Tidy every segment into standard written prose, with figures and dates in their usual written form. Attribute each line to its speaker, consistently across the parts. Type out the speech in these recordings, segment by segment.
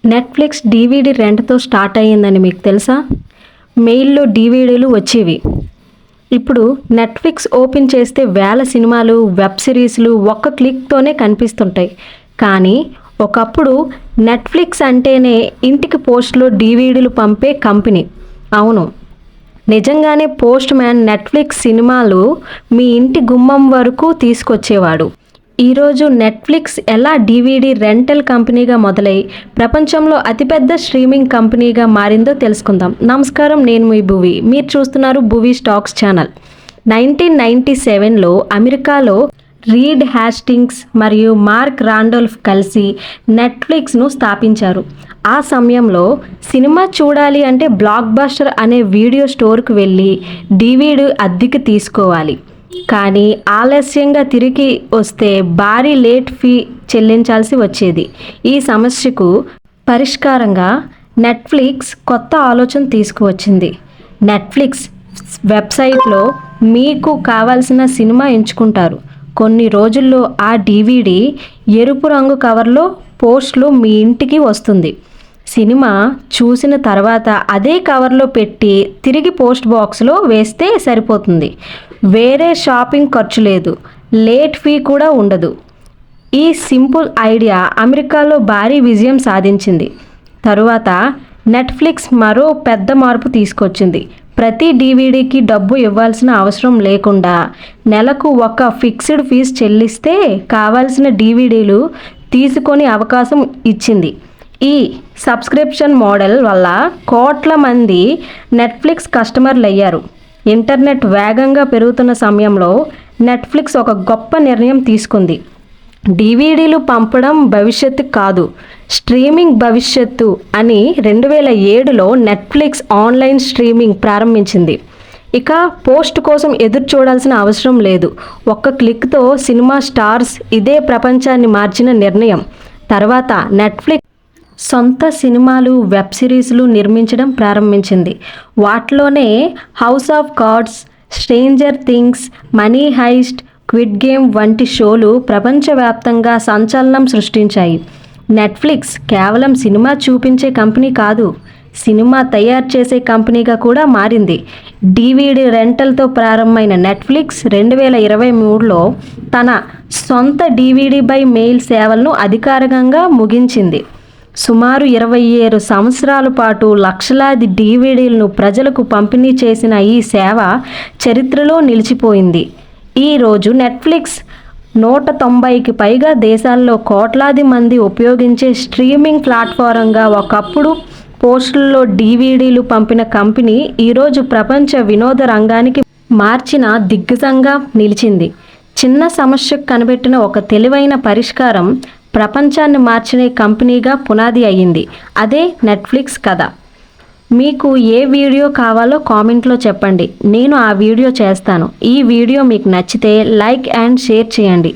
Speaker 1: Netflix DVD రెంట్‌తో start అయ్యిందని మీకు తెలుసా? మెయిల్‌లో డీవీడీలు వచ్చేవి. ఇప్పుడు నెట్‌ఫ్లిక్స్ ఓపెన్ చేస్తే వేల సినిమాలు, వెబ్ సిరీస్‌లు ఒక్క క్లిక్‌తోనే కనిపిస్తుంటాయి. కానీ ఒకప్పుడు నెట్‌ఫ్లిక్స్ అంటేనే ఇంటికి పోస్ట్‌లో డీవీడీలు పంపే కంపెనీ. అవును, నిజంగానే పోస్ట్ మ్యాన్ నెట్‌ఫ్లిక్స్ సినిమాలు మీ ఇంటి గుమ్మం వరకు తీసుకొచ్చేవాడు. ఈరోజు నెట్‌ఫ్లిక్స్ ఎలా డీవీడీ రెంటల్ కంపెనీగా మొదలై ప్రపంచంలో అతిపెద్ద స్ట్రీమింగ్ కంపెనీగా మారిందో తెలుసుకుందాం. నమస్కారం, నేను మీ భువి. మీరు చూస్తున్నారు భువి స్టాక్స్ ఛానల్. 1997లో అమెరికాలో రీడ్ హ్యాస్టింగ్స్ మరియు మార్క్ రాండోల్ఫ్ కలిసి నెట్‌ఫ్లిక్స్ను స్థాపించారు. ఆ సమయంలో సినిమా చూడాలి అంటే బ్లాక్ బస్టర్ అనే వీడియో స్టోర్కు వెళ్ళి డీవీడీ అద్దెకి తీసుకోవాలి. కానీ ఆలస్యంగా తిరిగి వస్తే భారీ లేట్ ఫీ చెల్లించాల్సి వచ్చేది. ఈ సమస్యకు పరిష్కారంగా నెట్‌ఫ్లిక్స్ కొత్త ఆలోచన తీసుకువచ్చింది. నెట్‌ఫ్లిక్స్ వెబ్సైట్లో మీకు కావాల్సిన సినిమా ఎంచుకుంటారు. కొన్ని రోజుల్లో ఆ డీవీడీ ఎరుపు రంగు కవర్లో పోస్ట్లో మీ ఇంటికి వస్తుంది. సినిమా చూసిన తర్వాత అదే కవర్లో పెట్టి తిరిగి పోస్ట్ బాక్స్లో వేస్తే సరిపోతుంది. వేరే షాపింగ్ ఖర్చు లేదు, లేట్ ఫీ కూడా ఉండదు. ఈ సింపుల్ ఐడియా అమెరికాలో భారీ విజయం సాధించింది. తరువాత నెట్‌ఫ్లిక్స్ మరో పెద్ద మార్పు తీసుకొచ్చింది. ప్రతి డీవీడీకి డబ్బు ఇవ్వాల్సిన అవసరం లేకుండా నెలకు ఒక ఫిక్స్డ్ ఫీజు చెల్లిస్తే కావాల్సిన డీవీడీలు తీసుకొని అవకాశం ఇచ్చింది. ఈ సబ్స్క్రిప్షన్ మోడల్ వల్ల కోట్ల మంది నెట్‌ఫ్లిక్స్ కస్టమర్లు అయ్యారు. ఇంటర్నెట్ వేగంగా పెరుగుతున్న సమయంలో నెట్‌ఫ్లిక్స్ ఒక గొప్ప నిర్ణయం తీసుకుంది. డీవీడీలు పంపడం భవిష్యత్తు కాదు, స్ట్రీమింగ్ భవిష్యత్తు అని 2007లో నెట్‌ఫ్లిక్స్ ఆన్లైన్ స్ట్రీమింగ్ ప్రారంభించింది. ఇక పోస్ట్ కోసం ఎదురు చూడాల్సిన అవసరం లేదు. ఒక్క క్లిక్తో సినిమా స్టార్స్ ఇదే ప్రపంచాన్ని మార్చిన నిర్ణయం. తర్వాత నెట్‌ఫ్లిక్స్ సొంత సినిమాలు, వెబ్ సిరీస్లు నిర్మించడం ప్రారంభించింది. వాటిలోనే house of cards, stranger things, money heist, squid game వంటి షోలు ప్రపంచవ్యాప్తంగా సంచలనం సృష్టించాయి. నెట్‌ఫ్లిక్స్ కేవలం సినిమా చూపించే కంపెనీ కాదు, సినిమా తయారు చేసే కంపెనీగా కూడా మారింది. డీవీడీ రెంటల్తో ప్రారంభమైన నెట్‌ఫ్లిక్స్ 2023లో తన సొంత డీవీడీ బై మెయిల్ సేవలను అధికారికంగా ముగించింది. సుమారు 27 సంవత్సరాల పాటు లక్షలాది డీవీడీలను ప్రజలకు పంపిణీ చేసిన ఈ సేవ చరిత్రలో నిలిచిపోయింది. ఈరోజు నెట్‌ఫ్లిక్స్ 190కి పైగా దేశాల్లో కోట్లాది మంది ఉపయోగించే స్ట్రీమింగ్ ప్లాట్ఫారంగా, ఒకప్పుడు పోస్టుల్లో డీవీడీలు పంపిన కంపెనీ ఈరోజు ప్రపంచ వినోద రంగానికి మార్చిన దిగ్గజంగా నిలిచింది. చిన్న సమస్యకు కనిపెట్టిన ఒక తెలివైన పరిష్కారం ప్రపంచాన్ని మార్చిన కంపెనీగా పునాది అయ్యింది. అదే నెట్‌ఫ్లిక్స్ కథ. మీకు ఏ వీడియో కావాలో కామెంట్లో చెప్పండి, నేను ఆ వీడియో చేస్తాను. ఈ వీడియో మీకు నచ్చితే లైక్ అండ్ షేర్ చేయండి.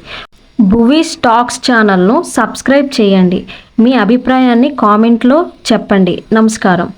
Speaker 1: భువి స్టాక్స్ ఛానల్ను సబ్స్క్రైబ్ చేయండి. మీ అభిప్రాయాన్ని కామెంట్లో చెప్పండి. నమస్కారం.